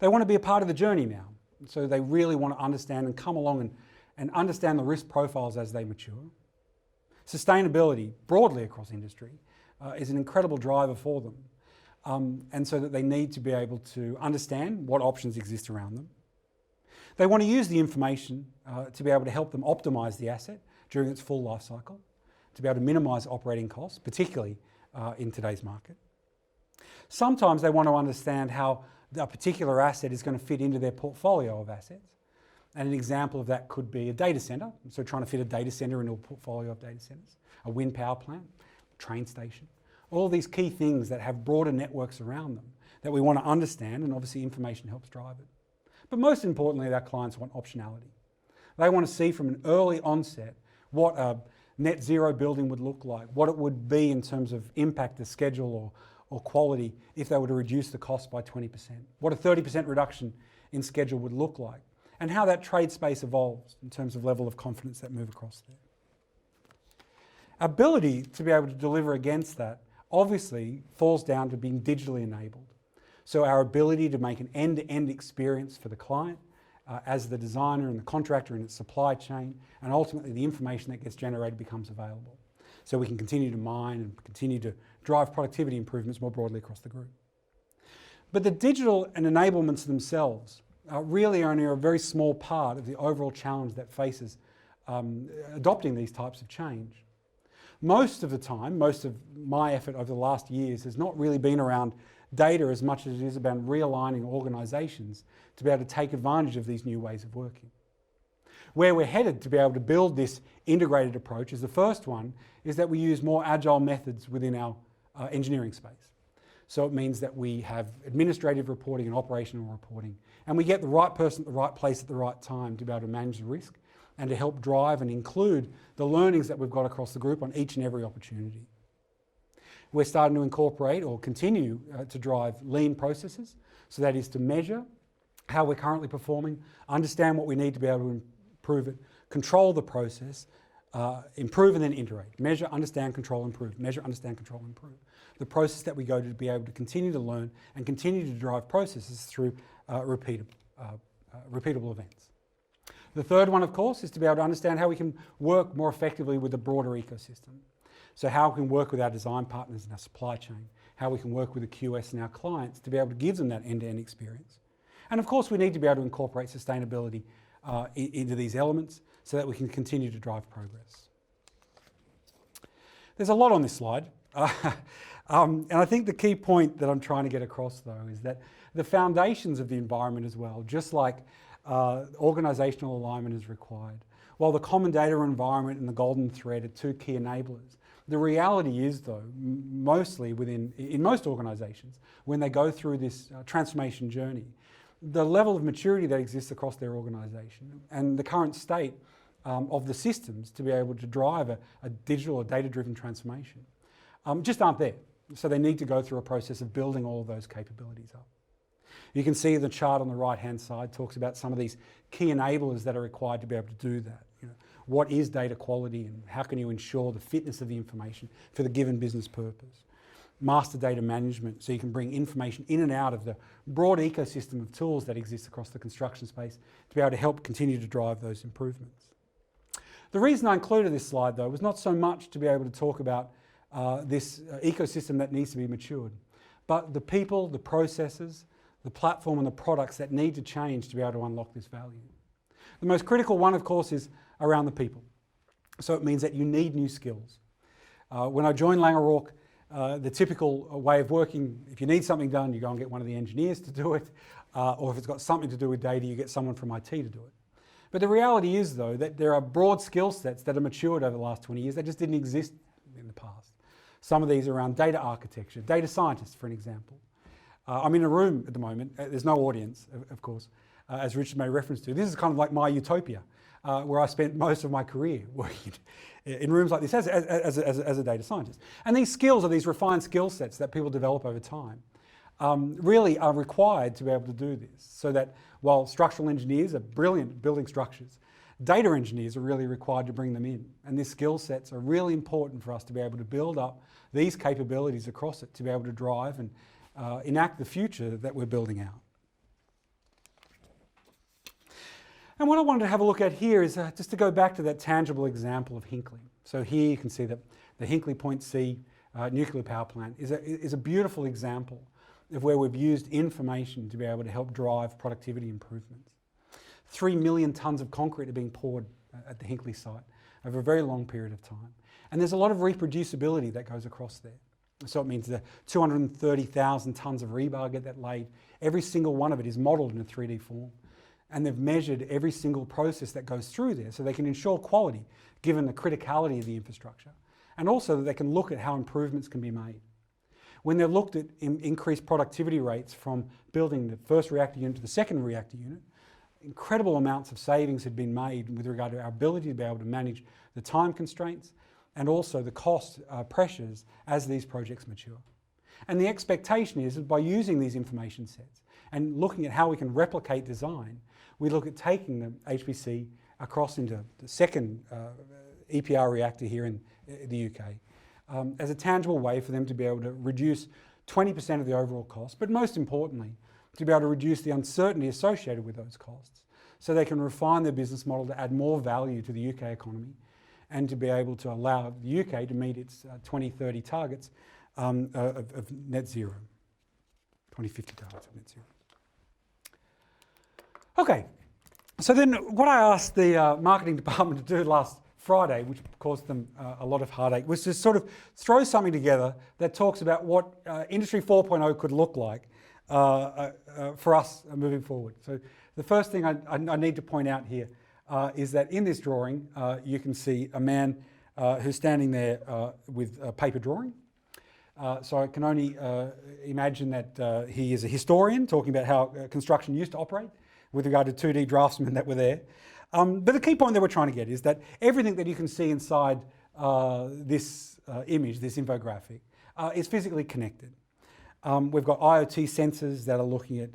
Speaker 2: They want to be a part of the journey now, so they really want to understand and come along and understand the risk profiles as they mature. Sustainability, broadly across industry, is an incredible driver for them, and so that they need to be able to understand what options exist around them. They want to use the information to be able to help them optimise the asset during its full life cycle, to be able to minimise operating costs, particularly in today's market. Sometimes they want to understand how a particular asset is going to fit into their portfolio of assets. And an example of that could be a data centre, so trying to fit a data centre into a portfolio of data centres, a wind power plant, train station, all these key things that have broader networks around them that we want to understand, and obviously information helps drive it. But most importantly, our clients want optionality. They want to see from an early onset what a net zero building would look like, what it would be in terms of impact to schedule or quality if they were to reduce the cost by 20%, what a 30% reduction in schedule would look like, and how that trade space evolves in terms of level of confidence that move across there. Ability to be able to deliver against that obviously falls down to being digitally enabled. So our ability to make an end-to-end experience for the client as the designer and the contractor in its supply chain, and ultimately the information that gets generated becomes available. So we can continue to mine and continue to drive productivity improvements more broadly across the group. But the digital and enablements themselves really only are a very small part of the overall challenge that faces adopting these types of change. Most of the time, most of my effort over the last years has not really been around data as much as it is about realigning organisations to be able to take advantage of these new ways of working. Where we're headed to be able to build this integrated approach is the first one is that we use more agile methods within our engineering space. So it means that we have administrative reporting and operational reporting, and we get the right person at the right place at the right time to be able to manage the risk and to help drive and include the learnings that we've got across the group on each and every opportunity. We're starting to incorporate or continue to drive lean processes. So that is to measure how we're currently performing, understand what we need to be able to improve it, control the process, improve and then iterate. Measure, understand, control, improve. Measure, understand, control, improve. The process that we go to be able to continue to learn and continue to drive processes through repeatable events. The third one, of course, is to be able to understand how we can work more effectively with the broader ecosystem. So how we can work with our design partners in our supply chain, how we can work with the QS and our clients to be able to give them that end-to-end experience. And of course, we need to be able to incorporate sustainability into these elements so that we can continue to drive progress. There's a lot on this slide, And I think the key point that I'm trying to get across, though, is that the foundations of the environment as well, just like organisational alignment is required, while the common data environment and the golden thread are two key enablers, the reality is, though, mostly in most organisations, when they go through this transformation journey, the level of maturity that exists across their organisation and the current state of the systems to be able to drive a digital or data-driven transformation just aren't there. So they need to go through a process of building all of those capabilities up. You can see the chart on the right-hand side talks about some of these key enablers that are required to be able to do that. What is data quality and how can you ensure the fitness of the information for the given business purpose? Master data management, so you can bring information in and out of the broad ecosystem of tools that exists across the construction space to be able to help continue to drive those improvements. The reason I included this slide, though, was not so much to be able to talk about this ecosystem that needs to be matured, but the people, the processes, the platform and the products that need to change to be able to unlock this value. The most critical one, of course, is around the people. So it means that you need new skills. When I joined Laing O'Rourke, the typical way of working, if you need something done, you go and get one of the engineers to do it, or if it's got something to do with data, you get someone from IT to do it. But the reality is, though, that there are broad skill sets that are matured over the last 20 years that just didn't exist in the past. Some of these are around data architecture, data scientists, for an example. I'm in a room at the moment, there's no audience, of course, as Richard made reference to. This is kind of like my utopia, where I spent most of my career working in rooms like this as a data scientist. And these skills are these refined skill sets that people develop over time, really are required to be able to do this, so that while structural engineers are brilliant at building structures, data engineers are really required to bring them in. And these skill sets are really important for us to be able to build up these capabilities across it, to be able to drive and enact the future that we're building out. And what I wanted to have a look at here is just to go back to that tangible example of Hinckley. So here you can see that the Hinckley Point C nuclear power plant is a beautiful example of where we've used information to be able to help drive productivity improvements. 3 million tonnes of concrete are being poured at the Hinckley site over a very long period of time. And there's a lot of reproducibility that goes across there. So it means the 230,000 tonnes of rebar get that laid. Every single one of it is modelled in a 3D form. And they've measured every single process that goes through there so they can ensure quality given the criticality of the infrastructure. And also that they can look at how improvements can be made. When they've looked at increased productivity rates from building the first reactor unit to the second reactor unit, incredible amounts of savings had been made with regard to our ability to be able to manage the time constraints and also the cost pressures as these projects mature. And the expectation is that by using these information sets and looking at how we can replicate design, we look at taking the HPC across into the second EPR reactor here in the UK as a tangible way for them to be able to reduce 20% of the overall cost, but most importantly, to be able to reduce the uncertainty associated with those costs so they can refine their business model to add more value to the UK economy and to be able to allow the UK to meet its 2030 targets of net zero, 2050 targets of net zero. Okay, so then what I asked the marketing department to do last Friday, which caused them a lot of heartache, was to sort of throw something together that talks about what Industry 4.0 could look like for us moving forward. So the first thing I need to point out here is that in this drawing you can see a man who's standing there with a paper drawing. So I can only imagine that he is a historian talking about how construction used to operate with regard to 2D draftsmen that were there. But the key point that we're trying to get is that everything that you can see inside this image, this infographic, is physically connected. We've got IoT sensors that are looking at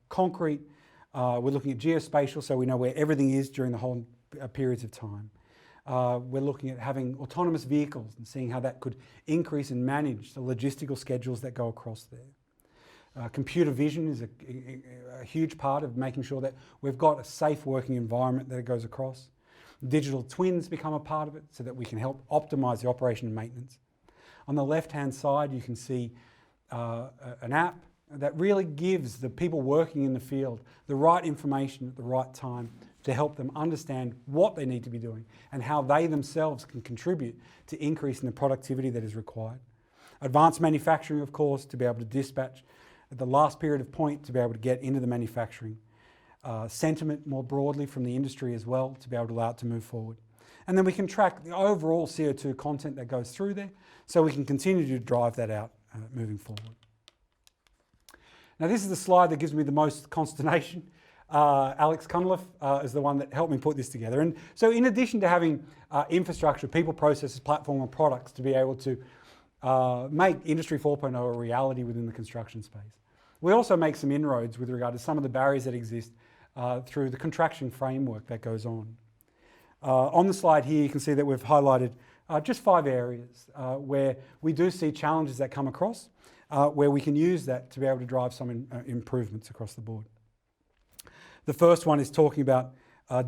Speaker 2: concrete. We're looking at geospatial, so we know where everything is during the whole periods of time. We're looking at having autonomous vehicles and seeing how that could increase and manage the logistical schedules that go across there. Computer vision is a huge part of making sure that we've got a safe working environment that it goes across. Digital twins become a part of it so that we can help optimise the operation and maintenance. On the left-hand side, you can see an app that really gives the people working in the field the right information at the right time to help them understand what they need to be doing and how they themselves can contribute to increasing the productivity that is required. Advanced manufacturing, of course, to be able to dispatch at the last period of point to be able to get into the manufacturing. Sentiment more broadly from the industry as well to be able to allow it to move forward. And then we can track the overall CO2 content that goes through there so we can continue to drive that out moving forward. Now this is the slide that gives me the most consternation. Alex Cunliffe is the one that helped me put this together. And so in addition to having infrastructure, people, processes, platform and products to be able to make Industry 4.0 a reality within the construction space, we also make some inroads with regard to some of the barriers that exist through the contraction framework that goes on. On the slide here you can see that we've highlighted just 5 areas where we do see challenges that come across, where we can use that to be able to drive some improvements across the board. The first one is talking about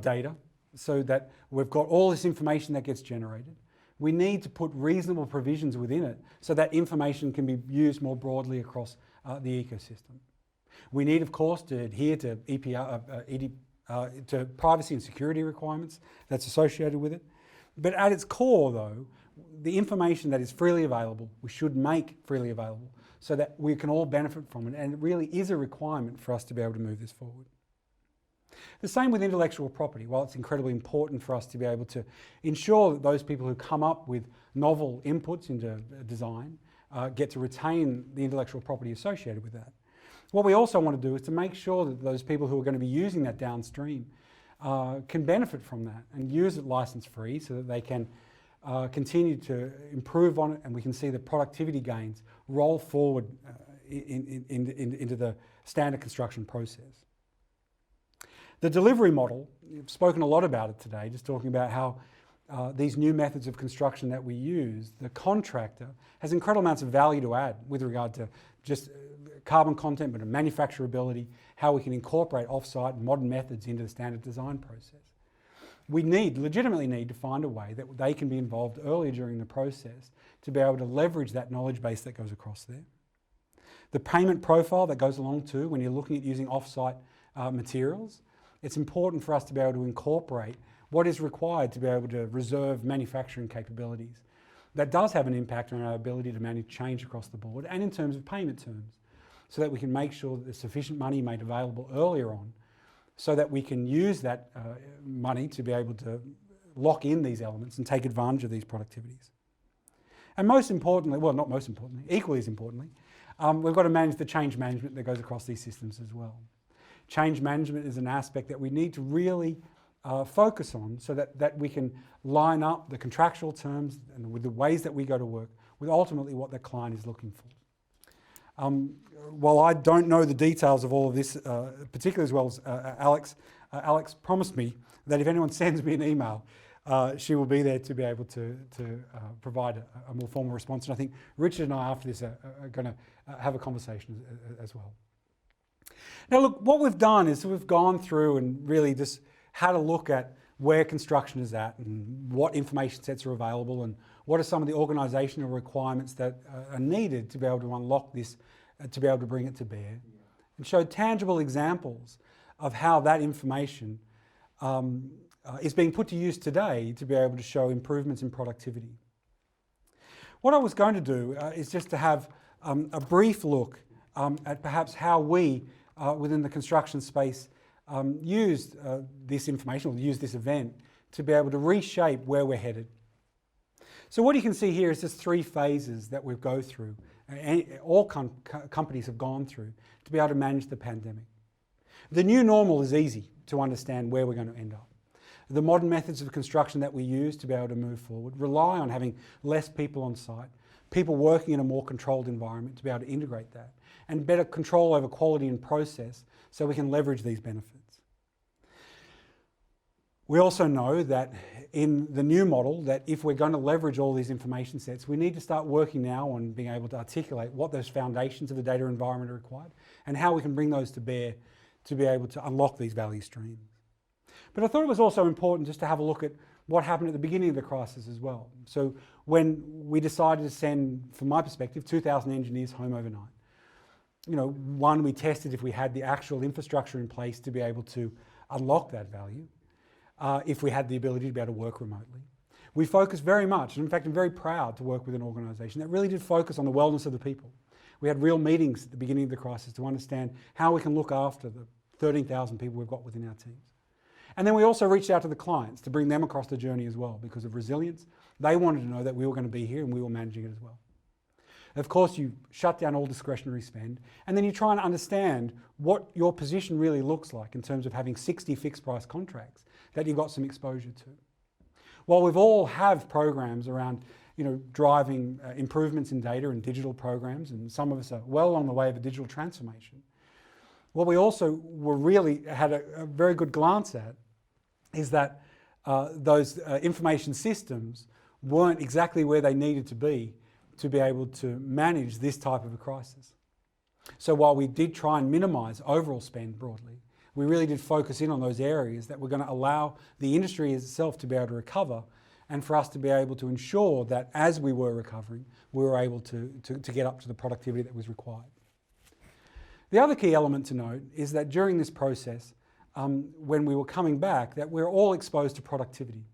Speaker 2: data, so that we've got all this information that gets generated. We need to put reasonable provisions within it so that information can be used more broadly across the ecosystem. We need, of course, to adhere to to privacy and security requirements that's associated with it. But at its core, though, the information that is freely available, we should make freely available so that we can all benefit from it, and it really is a requirement for us to be able to move this forward. The same with intellectual property. While it's incredibly important for us to be able to ensure that those people who come up with novel inputs into design get to retain the intellectual property associated with that. What we also want to do is to make sure that those people who are going to be using that downstream can benefit from that and use it license-free so that they can continue to improve on it, and we can see the productivity gains roll forward into the standard construction process. The delivery model, we've spoken a lot about it today, just talking about how these new methods of construction that we use, the contractor has incredible amounts of value to add with regard to just carbon content, but manufacturability, how we can incorporate off-site modern methods into the standard design process. We legitimately need to find a way that they can be involved earlier during the process to be able to leverage that knowledge base that goes across there. The payment profile that goes along too, when you're looking at using off-site materials, it's important for us to be able to incorporate what is required to be able to reserve manufacturing capabilities. That does have an impact on our ability to manage change across the board and in terms of payment terms, so that we can make sure that there's sufficient money made available earlier on so that we can use that money to be able to lock in these elements and take advantage of these productivities. And most importantly, well, not most importantly, equally as importantly, we've got to manage the change management that goes across these systems as well. Change management is an aspect that we need to really focus on so that we can line up the contractual terms and with the ways that we go to work with ultimately what the client is looking for. While I don't know the details of all of this, particularly as well as Alex promised me that if anyone sends me an email, she will be there to be able to provide a more formal response. And I think Richard and I after this are going to have a conversation as well. Now look, what we've done is we've gone through and really just had a look at where construction is at and what information sets are available and what are some of the organisational requirements that are needed to be able to unlock this, to be able to bring it to bear, and show tangible examples of how that information is being put to use today to be able to show improvements in productivity. What I was going to do is just to have a brief look at perhaps how we within the construction space used this information, or used this event to be able to reshape where we're headed. So what you can see here is just 3 phases that we go through, all companies have gone through to be able to manage the pandemic. The new normal is easy to understand where we're going to end up. The modern methods of construction that we use to be able to move forward rely on having less people on site, people working in a more controlled environment to be able to integrate that, and better control over quality and process so we can leverage these benefits. We also know that in the new model that if we're going to leverage all these information sets, we need to start working now on being able to articulate what those foundations of the data environment are required and how we can bring those to bear to be able to unlock these value streams. But I thought it was also important just to have a look at what happened at the beginning of the crisis as well. So when we decided to send, from my perspective, 2,000 engineers home overnight, one, we tested if we had the actual infrastructure in place to be able to unlock that value, if we had the ability to be able to work remotely. we focused very much, and in fact I'm very proud to work with an organisation that really did focus on the wellness of the people. We had real meetings at the beginning of the crisis to understand how we can look after the 13,000 people we've got within our teams. And then we also reached out to the clients to bring them across the journey as well because of resilience. They wanted to know that we were going to be here and we were managing it as well. Of course, you shut down all discretionary spend, and then you try and understand what your position really looks like in terms of having 60 fixed price contracts that you've got some exposure to. While we've all have programs around driving improvements in data and digital programs, and some of us are well along the way of a digital transformation, what we also had a very good glance at is that those information systems weren't exactly where they needed to be able to manage this type of a crisis. So while we did try and minimise overall spend broadly, we really did focus in on those areas that were going to allow the industry itself to be able to recover and for us to be able to ensure that as we were recovering, we were able to get up to the productivity that was required. The other key element to note is that during this process, when we were coming back, that we're all exposed to productivity.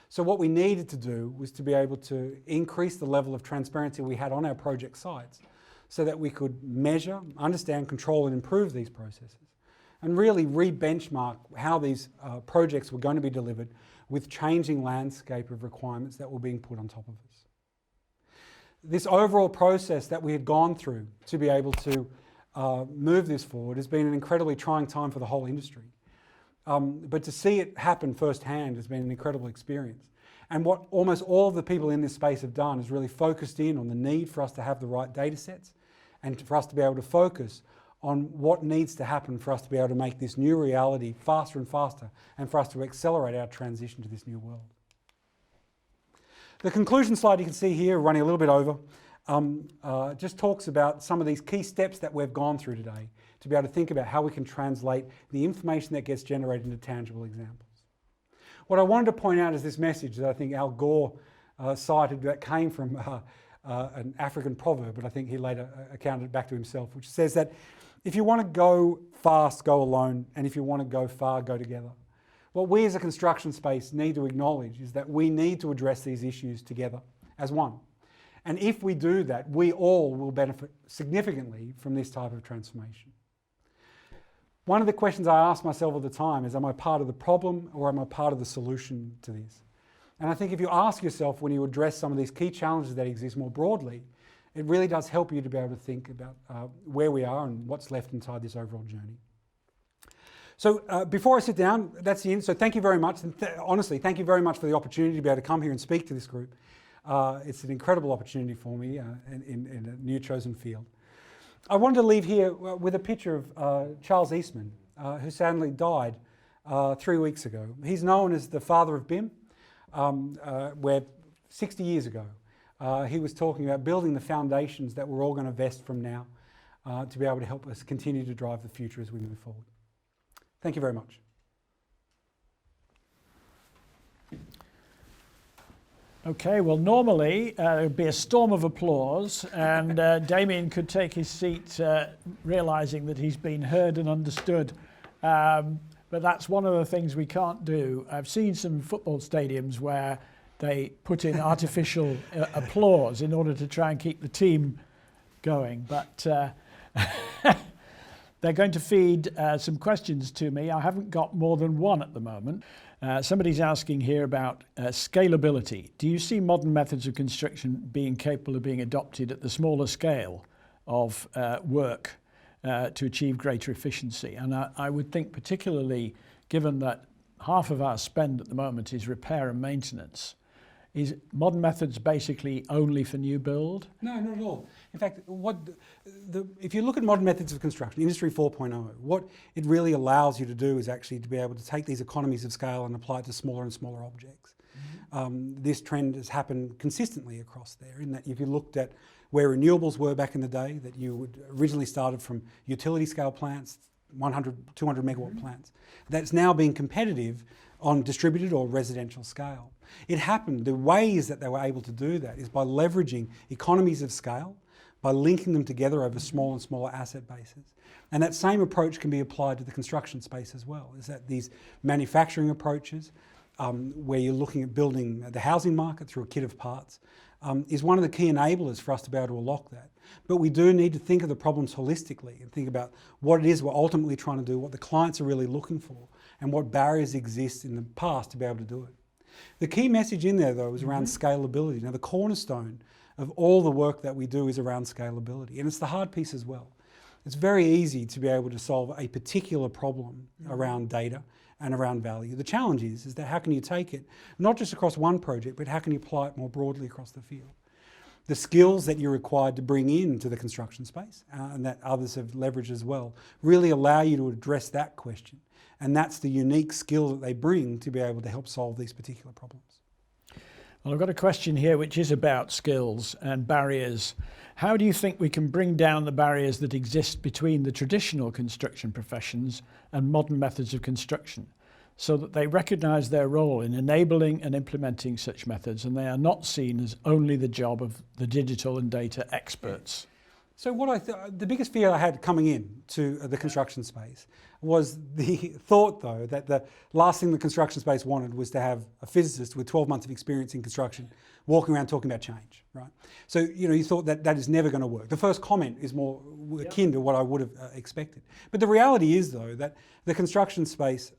Speaker 2: So what we needed to do was to be able to increase the level of transparency we had on our project sites so that we could measure, understand, control and improve these processes and really re-benchmark how these projects were going to be delivered with changing landscape of requirements that were being put on top of us. This overall process that we had gone through to be able to move this forward has been an incredibly trying time for the whole industry. But to see it happen firsthand has been an incredible experience. And what almost all of the people in this space have done is really focused in on the need for us to have the right data sets and for us to be able to focus on what needs to happen for us to be able to make this new reality faster and faster and for us to accelerate our transition to this new world. The conclusion slide you can see here, running a little bit over, just talks about some of these key steps that we've gone through today to be able to think about how we can translate the information that gets generated into tangible examples. What I wanted to point out is this message that I think Al Gore cited that came from an African proverb, but I think he later accounted it back to himself, which says that if you want to go fast, go alone, and if you want to go far, go together. What we as a construction space need to acknowledge is that we need to address these issues together as one. And if we do that, we all will benefit significantly from this type of transformation. One of the questions I ask myself all the time is, am I part of the problem or am I part of the solution to this? And I think if you ask yourself when you address some of these key challenges that exist more broadly, it really does help you to be able to think about where we are and what's left inside this overall journey. So before I sit down, that's the end. So thank you very much. And honestly, thank you very much for the opportunity to be able to come here and speak to this group. It's an incredible opportunity for me in a new chosen field. I wanted to leave here with a picture of Charles Eastman, who sadly died 3 weeks ago. He's known as the father of BIM, where 60 years ago he was talking about building the foundations that we're all going to vest from now to be able to help us continue to drive the future as we move forward. Thank you very much.
Speaker 1: Okay, well normally there'd be a storm of applause and Damien could take his seat realising that he's been heard and understood. But that's one of the things we can't do. I've seen some football stadiums where they put in artificial applause in order to try and keep the team going. But they're going to feed some questions to me. I haven't got more than one at the moment. Somebody's asking here about scalability. Do you see modern methods of construction being capable of being adopted at the smaller scale of work to achieve greater efficiency? And I would think particularly given that half of our spend at the moment is repair and maintenance, is modern methods basically only for new build?
Speaker 2: No, not at all. In fact, if you look at modern methods of construction, Industry 4.0, what it really allows you to do is actually to be able to take these economies of scale and apply it to smaller and smaller objects. Mm-hmm. This trend has happened consistently across there, in that if you looked at where renewables were back in the day, that you would originally started from utility scale plants, 100, 200 megawatt mm-hmm. plants, that's now being competitive on distributed or residential scale. It happened, the ways that they were able to do that is by leveraging economies of scale, by linking them together over smaller and smaller asset bases. And that same approach can be applied to the construction space as well, is that these manufacturing approaches where you're looking at building the housing market through a kit of parts, is one of the key enablers for us to be able to unlock that. But we do need to think of the problems holistically and think about what it is we're ultimately trying to do, what the clients are really looking for, and what barriers exist in the past to be able to do it. The key message in there, though, is around scalability. Now, the cornerstone of all the work that we do is around scalability, and it's the hard piece as well. It's very easy to be able to solve a particular problem around data and around value. The challenge is that how can you take it, not just across one project, but how can you apply it more broadly across the field? The skills that you're required to bring into the construction space, and that others have leveraged as well, really allow you to address that question. And that's the unique skill that they bring to be able to help solve these particular problems.
Speaker 1: Well, I've got a question here which is about skills and barriers. How do you think we can bring down the barriers that exist between the traditional construction professions and modern methods of construction, so that they recognise their role in enabling and implementing such methods, and they are not seen as only the job of the digital and data experts?
Speaker 2: So the biggest fear I had coming in to the construction space was the thought, though, that the last thing the construction space wanted was to have a physicist with 12 months of experience in construction walking around talking about change, right? So, you thought that that is never going to work. The first comment is more akin to what I would have expected. But the reality is, though, that the construction space,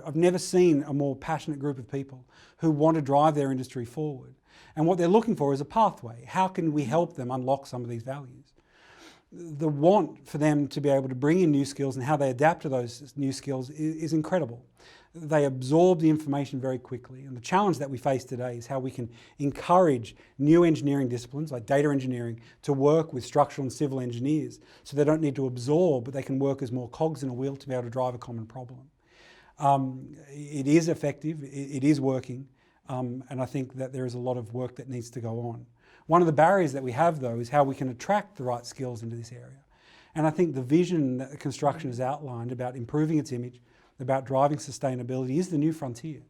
Speaker 2: I've never seen a more passionate group of people who want to drive their industry forward. And what they're looking for is a pathway. How can we help them unlock some of these values? The want for them to be able to bring in new skills and how they adapt to those new skills is incredible. They absorb the information very quickly, and the challenge that we face today is how we can encourage new engineering disciplines like data engineering to work with structural and civil engineers so they don't need to absorb, but they can work as more cogs in a wheel to be able to drive a common problem. It is effective, it is working, and I think that there is a lot of work that needs to go on. One of the barriers that we have, though, is how we can attract the right skills into this area. And I think the vision that construction has outlined about improving its image, about driving sustainability, is the new frontier.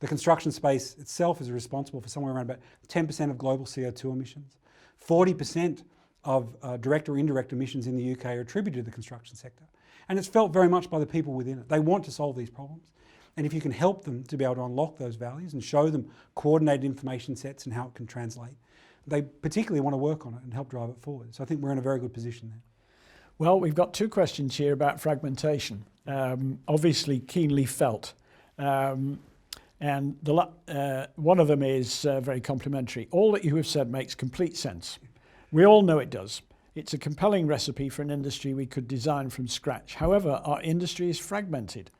Speaker 2: The construction space itself is responsible for somewhere around about 10% of global CO2 emissions. 40% of direct or indirect emissions in the UK are attributed to the construction sector. And it's felt very much by the people within it. They want to solve these problems. And if you can help them to be able to unlock those values and show them coordinated information sets and how it can translate, they particularly want to work on it and help drive it forward. So I think we're in a very good position there.
Speaker 1: Well, we've got two questions here about fragmentation, obviously keenly felt. And one of them is very complimentary. All that you have said makes complete sense. We all know it does. It's a compelling recipe for an industry we could design from scratch. However, our industry is fragmented.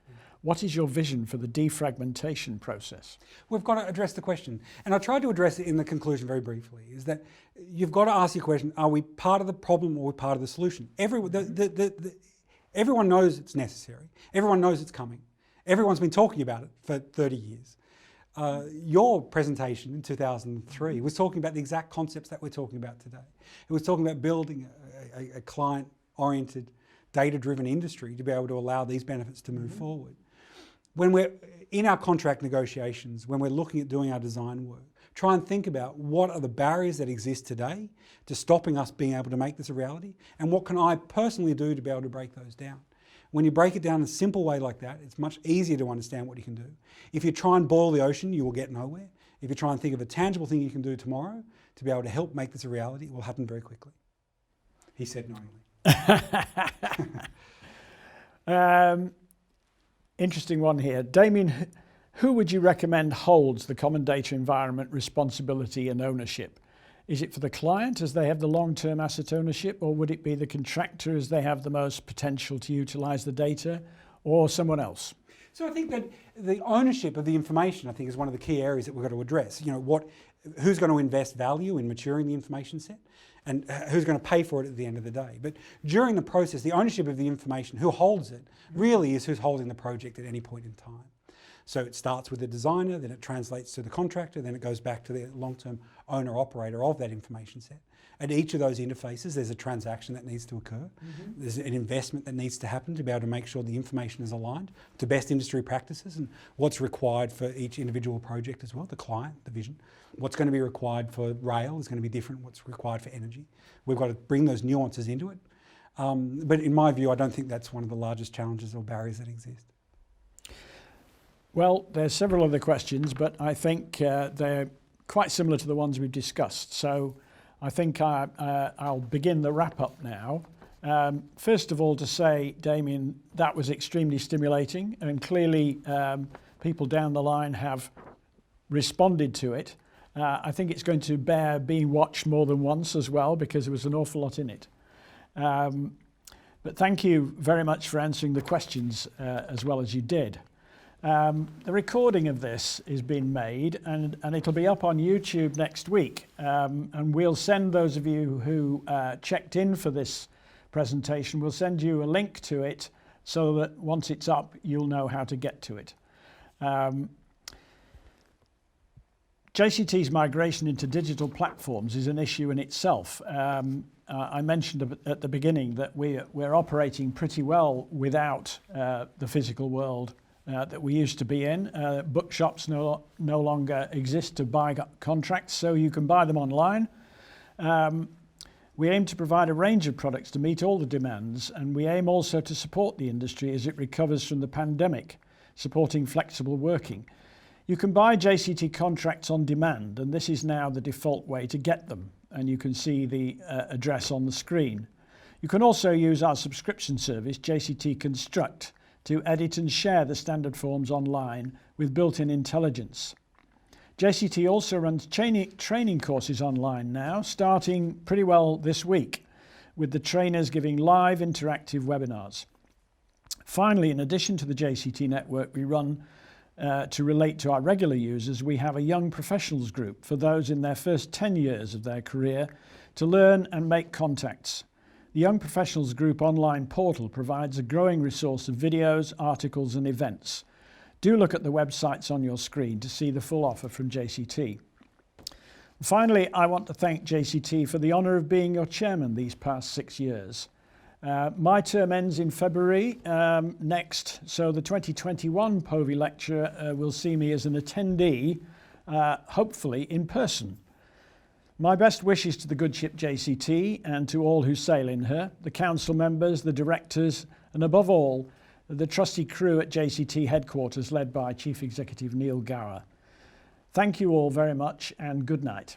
Speaker 1: What is your vision for the defragmentation process? We've got to address the question. And I tried to address it in the conclusion very briefly, is that you've got to ask your question, are we part of the problem or are we part of the solution? Everyone knows it's necessary. Everyone knows it's coming. Everyone's been talking about it for 30 years. Your presentation in 2003 was talking about the exact concepts that we're talking about today. It was talking about building a client-oriented, data-driven industry to be able to allow these benefits to move forward. When we're in our contract negotiations, when we're looking at doing our design work, try and think about what are the barriers that exist today to stopping us being able to make this a reality, and what can I personally do to be able to break those down. When you break it down in a simple way like that, it's much easier to understand what you can do. If you try and boil the ocean, you will get nowhere. If you try and think of a tangible thing you can do tomorrow to be able to help make this a reality, it will happen very quickly. He said knowingly. Interesting one here. Damien, who would you recommend holds the common data environment responsibility and ownership? Is it for the client as they have the long-term asset ownership, or would it be the contractor as they have the most potential to utilise the data, or someone else? So I think that the ownership of the information, I think, is one of the key areas that we've got to address. Who's going to invest value in maturing the information set, and who's going to pay for it at the end of the day. But during the process, the ownership of the information, who holds it, really is who's holding the project at any point in time. So it starts with the designer, then it translates to the contractor, then it goes back to the long-term owner-operator of that information set. At each of those interfaces, there's a transaction that needs to occur. There's an investment that needs to happen to be able to make sure the information is aligned to best industry practices and what's required for each individual project as well, the client, the vision. What's going to be required for rail is going to be different, what's required for energy. We've got to bring those nuances into it. But in my view, I don't think that's one of the largest challenges or barriers that exist. Well, there's several other questions, but I think they're quite similar to the ones we've discussed. So I think I'll begin the wrap-up now. First of all, to say, Damien, that was extremely stimulating, and clearly people down the line have responded to it. I think it's going to bear being watched more than once as well, because there was an awful lot in it. But thank you very much for answering the questions as well as you did. The recording of this is being made, and it'll be up on YouTube next week. And we'll send those of you who checked in for this presentation, we'll send you a link to it so that once it's up, you'll know how to get to it. JCT's migration into digital platforms is an issue in itself. I mentioned at the beginning that we're operating pretty well without the physical world that we used to be in. Bookshops no longer exist to buy contracts, so you can buy them online. We aim to provide a range of products to meet all the demands, and we aim also to support the industry as it recovers from the pandemic, supporting flexible working. You can buy JCT contracts on demand, and this is now the default way to get them, and you can see the address on the screen. You can also use our subscription service, JCT Construct, to edit and share the standard forms online with built-in intelligence. JCT also runs training courses online now, starting pretty well this week, with the trainers giving live interactive webinars. Finally, in addition to the JCT network we run to relate to our regular users, we have a young professionals group for those in their first 10 years of their career to learn and make contacts. The Young Professionals Group online portal provides a growing resource of videos, articles and events. Do look at the websites on your screen to see the full offer from JCT. Finally, I want to thank JCT for the honour of being your chairman these past 6 years. My term ends in February next, so the 2021 Povey Lecture will see me as an attendee, hopefully in person. My best wishes to the good ship JCT and to all who sail in her, the council members, the directors, and above all, the trusty crew at JCT headquarters led by Chief Executive Neil Gower. Thank you all very much and good night.